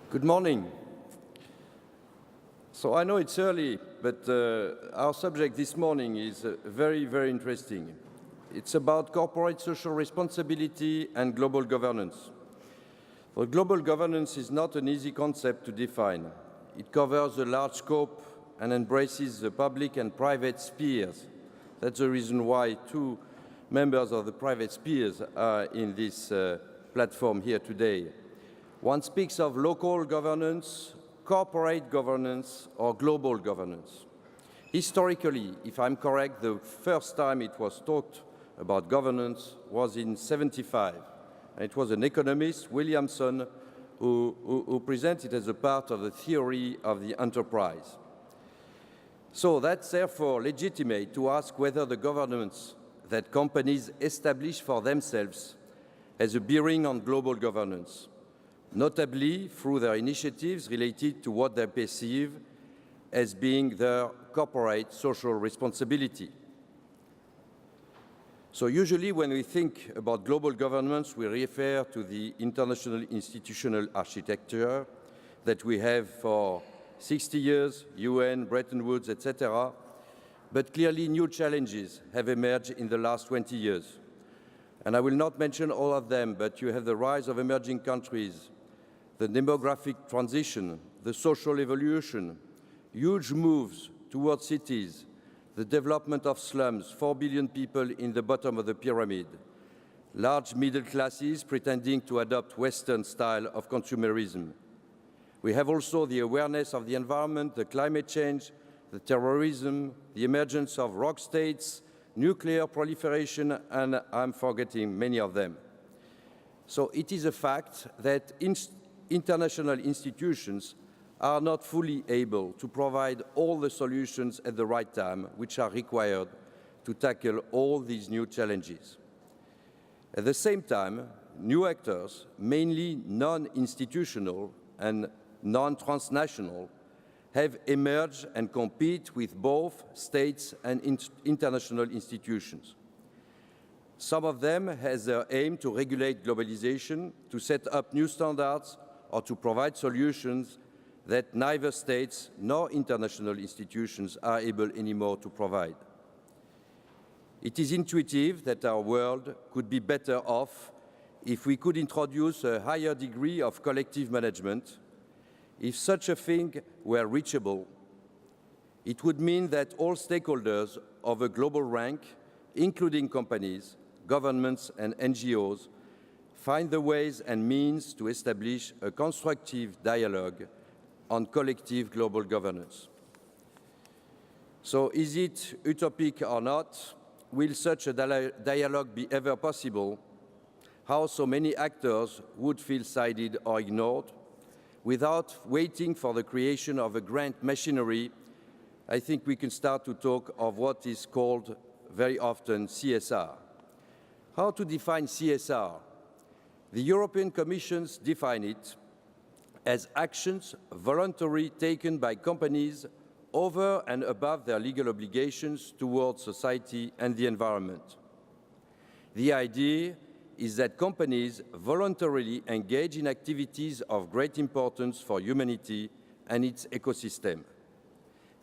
Good morning. So I know it's early, but our subject this morning is very, very interesting. It's about corporate social responsibility and global governance. Well, global governance is not an easy concept to define. It covers a large scope and embraces the public and private spheres. That's the reason why two members of the private spheres are in this platform here today. One speaks of local governance, corporate governance, or global governance. Historically, if I'm correct, the first time it was talked about governance was in 1975. And it was an economist, Williamson, who presented it as a part of the theory of the enterprise. So that's therefore legitimate to ask whether the governance that companies establish for themselves has a bearing on global governance, notably through their initiatives related to what they perceive as being their corporate social responsibility. So usually when we think about global governance, we refer to the international institutional architecture that we have for 60 years, UN, Bretton Woods, etc. But clearly new challenges have emerged in the last 20 years. And I will not mention all of them, but you have the rise of emerging countries, the demographic transition, the social evolution, huge moves towards cities, the development of slums, 4 billion people in the bottom of the pyramid, large middle classes pretending to adopt Western style of consumerism. We have also the awareness of the environment, the climate change, the terrorism, the emergence of rogue states, nuclear proliferation, and I'm forgetting many of them. So it is a fact that international institutions are not fully able to provide all the solutions at the right time which are required to tackle all these new challenges. At the same time, new actors, mainly non-institutional and non-transnational, have emerged and compete with both states and international institutions. Some of them have their aim to regulate globalization, to set up new standards, or to provide solutions that neither states nor international institutions are able anymore to provide. It is intuitive that our world could be better off if we could introduce a higher degree of collective management. If such a thing were reachable, it would mean that all stakeholders of a global rank, including companies, governments, and NGOs, find the ways and means to establish a constructive dialogue on collective global governance. So is it utopic or not? Will such a dialogue be ever possible? How so many actors would feel sided or ignored? Without waiting for the creation of a grand machinery, I think we can start to talk of what is called very often CSR. How to define CSR? The European Commission defines it as actions voluntarily taken by companies over and above their legal obligations towards society and the environment. The idea is that companies voluntarily engage in activities of great importance for humanity and its ecosystem.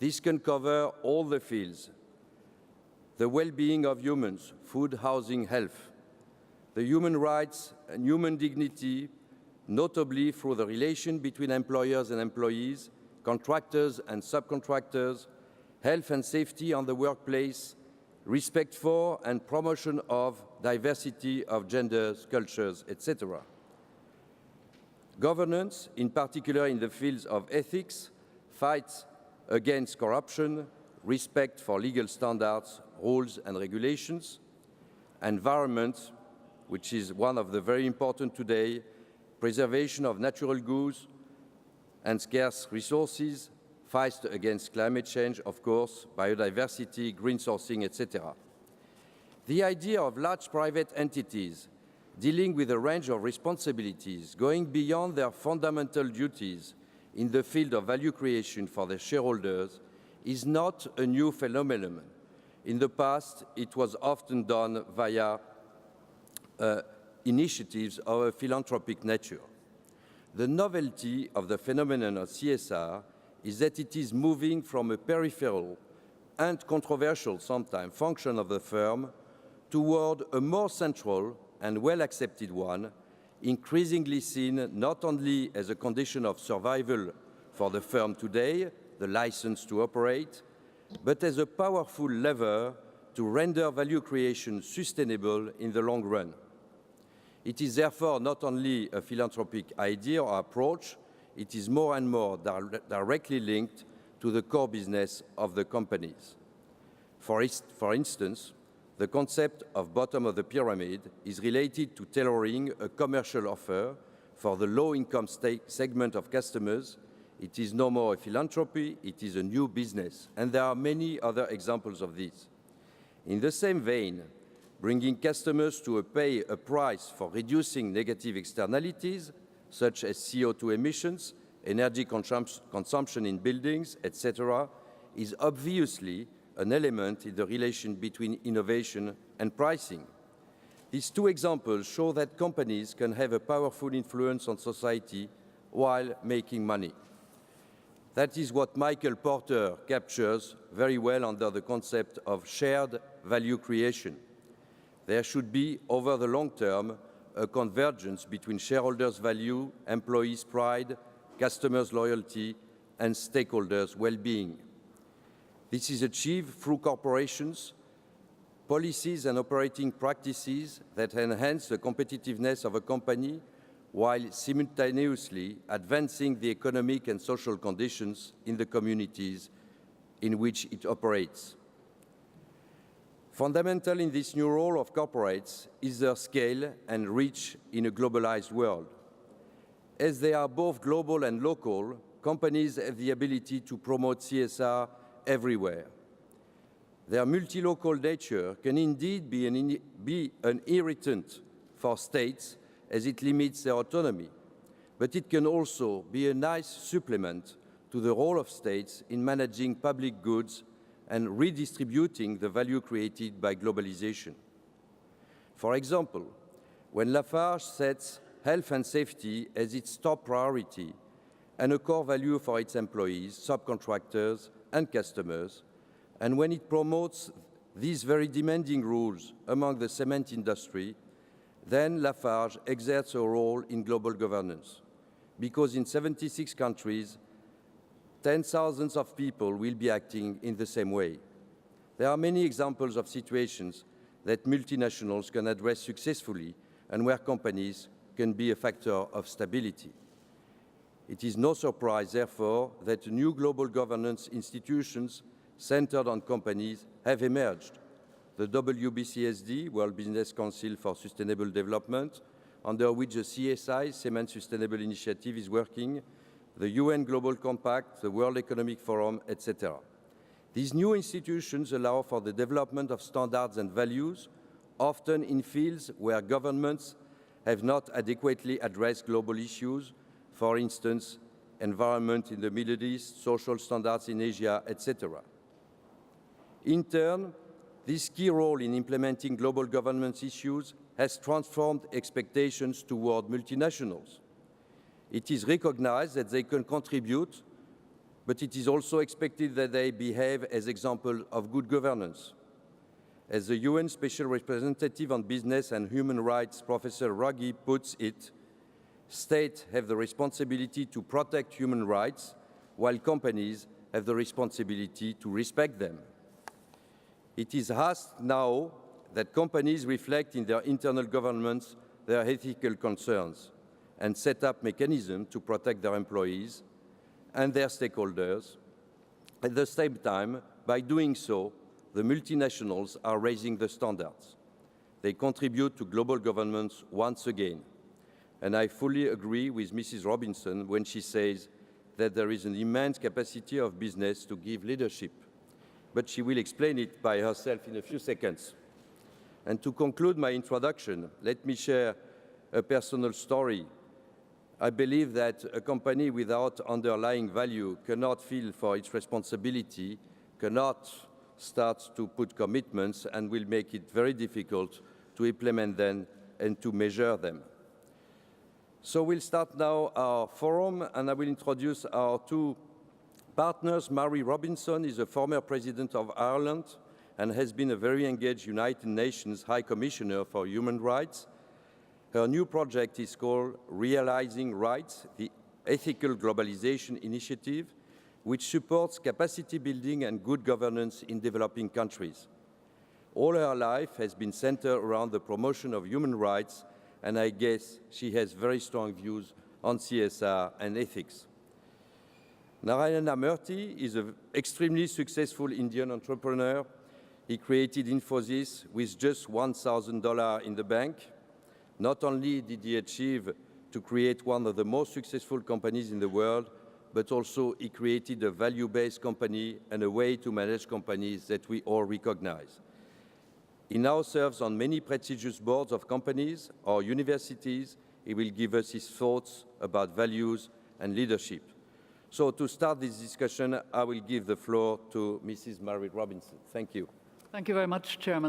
This can cover all the fields: the well-being of humans, food, housing, health, the human rights and human dignity, notably through the relation between employers and employees, contractors and subcontractors, health and safety on the workplace, respect for and promotion of diversity of genders, cultures, etc. Governance, in particular in the fields of ethics, fights against corruption, respect for legal standards, rules and regulations, environment, which is one of the very important today, preservation of natural goods and scarce resources, fight against climate change, of course, biodiversity, green sourcing, etc. The idea of large private entities dealing with a range of responsibilities going beyond their fundamental duties in the field of value creation for their shareholders is not a new phenomenon. In the past, it was often done via initiatives of a philanthropic nature. The novelty of the phenomenon of CSR is that it is moving from a peripheral and controversial sometimes function of the firm toward a more central and well-accepted one, increasingly seen not only as a condition of survival for the firm today, the license to operate, but as a powerful lever to render value creation sustainable in the long run. It is therefore not only a philanthropic idea or approach, it is more and more directly linked to the core business of the companies. For instance, the concept of bottom of the pyramid is related to tailoring a commercial offer for the low-income segment of customers. It is no more a philanthropy, it is a new business. And there are many other examples of this. In the same vein, bringing customers to pay a price for reducing negative externalities, such as CO2 emissions, energy consumption in buildings, etc., is obviously an element in the relation between innovation and pricing. These two examples show that companies can have a powerful influence on society while making money. That is what Michael Porter captures very well under the concept of shared value creation. There should be, over the long term, a convergence between shareholders' value, employees' pride, customers' loyalty, and stakeholders' well-being. This is achieved through corporations, policies and operating practices that enhance the competitiveness of a company while simultaneously advancing the economic and social conditions in the communities in which it operates. Fundamental in this new role of corporates is their scale and reach in a globalized world. As they are both global and local, companies have the ability to promote CSR everywhere. Their multi-local nature can indeed be an irritant for states as it limits their autonomy, but it can also be a nice supplement to the role of states in managing public goods and redistributing the value created by globalization. For example, when Lafarge sets health and safety as its top priority and a core value for its employees, subcontractors, and customers, and when it promotes these very demanding rules among the cement industry, then Lafarge exerts a role in global governance, because in 76 countries, tens of thousands of people will be acting in the same way. There are many examples of situations that multinationals can address successfully and where companies can be a factor of stability. It is no surprise, therefore, that new global governance institutions centered on companies have emerged. The WBCSD, World Business Council for Sustainable Development, under which the CSI, Cement Sustainable Initiative, is working, the UN Global Compact, the World Economic Forum, etc. These new institutions allow for the development of standards and values, often in fields where governments have not adequately addressed global issues, for instance, environment in the Middle East, social standards in Asia, etc. In turn, this key role in implementing global governance issues has transformed expectations toward multinationals. It is recognized that they can contribute, but it is also expected that they behave as examples of good governance. As the UN Special Representative on Business and Human Rights, Professor Ruggie, puts it, states have the responsibility to protect human rights, while companies have the responsibility to respect them. It is asked now that companies reflect in their internal governance their ethical concerns and set up mechanisms to protect their employees and their stakeholders. At the same time, by doing so, the multinationals are raising the standards. They contribute to global governance once again. And I fully agree with Mrs. Robinson when she says that there is an immense capacity of business to give leadership. But she will explain it by herself in a few seconds. And to conclude my introduction, let me share a personal story. I believe that a company without underlying value cannot feel for its responsibility, cannot start to put commitments, and will make it very difficult to implement them and to measure them. So we'll start now our forum, and I will introduce our two partners. Mary Robinson is a former president of Ireland and has been a very engaged United Nations High Commissioner for Human Rights. Her new project is called Realizing Rights, the Ethical Globalization Initiative, which supports capacity building and good governance in developing countries. All her life has been centered around the promotion of human rights, and I guess she has very strong views on CSR and ethics. Narayana Murthy is an extremely successful Indian entrepreneur. He created Infosys with just $1,000 in the bank. Not only did he achieve to create one of the most successful companies in the world, but also he created a value-based company and a way to manage companies that we all recognize. He now serves on many prestigious boards of companies or universities. He will give us his thoughts about values and leadership. So to start this discussion, I will give the floor to Mrs. Mary Robinson. Thank you. Thank you very much, Chairman.